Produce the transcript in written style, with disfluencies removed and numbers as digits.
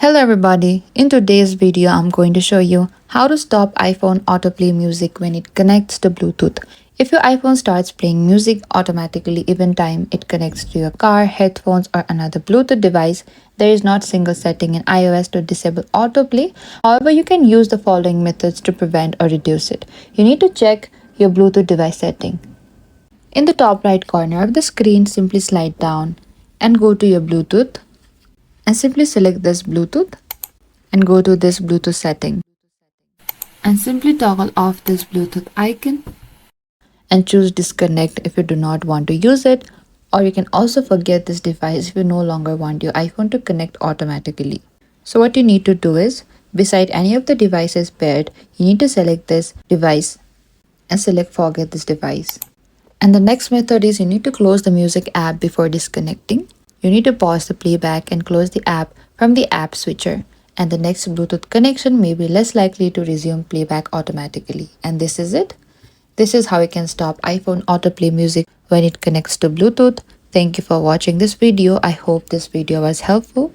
Hello everybody, in today's video I'm going to show you how to stop iPhone autoplay music when it connects to Bluetooth. If your iPhone starts playing music automatically even time it connects to your car, headphones or another Bluetooth device, there is not single setting in iOS to disable autoplay. However, you can use the following methods to prevent or reduce it. You need to check your Bluetooth device setting. In the top right corner of the screen, simply slide down and go to your Bluetooth and simply select this Bluetooth and go to this Bluetooth setting and simply toggle off this Bluetooth icon and choose disconnect if you do not want to use it, or you can also forget this device if you no longer want your iPhone to connect automatically. So what you need to do is, beside any of the devices paired, you need to select this device and select forget this device. And the next method is you need to close the music app before disconnecting. You need to pause the playback and close the app from the app switcher. And the next Bluetooth connection may be less likely to resume playback automatically. And this is it. This is how you can stop iPhone autoplay music when it connects to Bluetooth. Thank you for watching this video. I hope this video was helpful.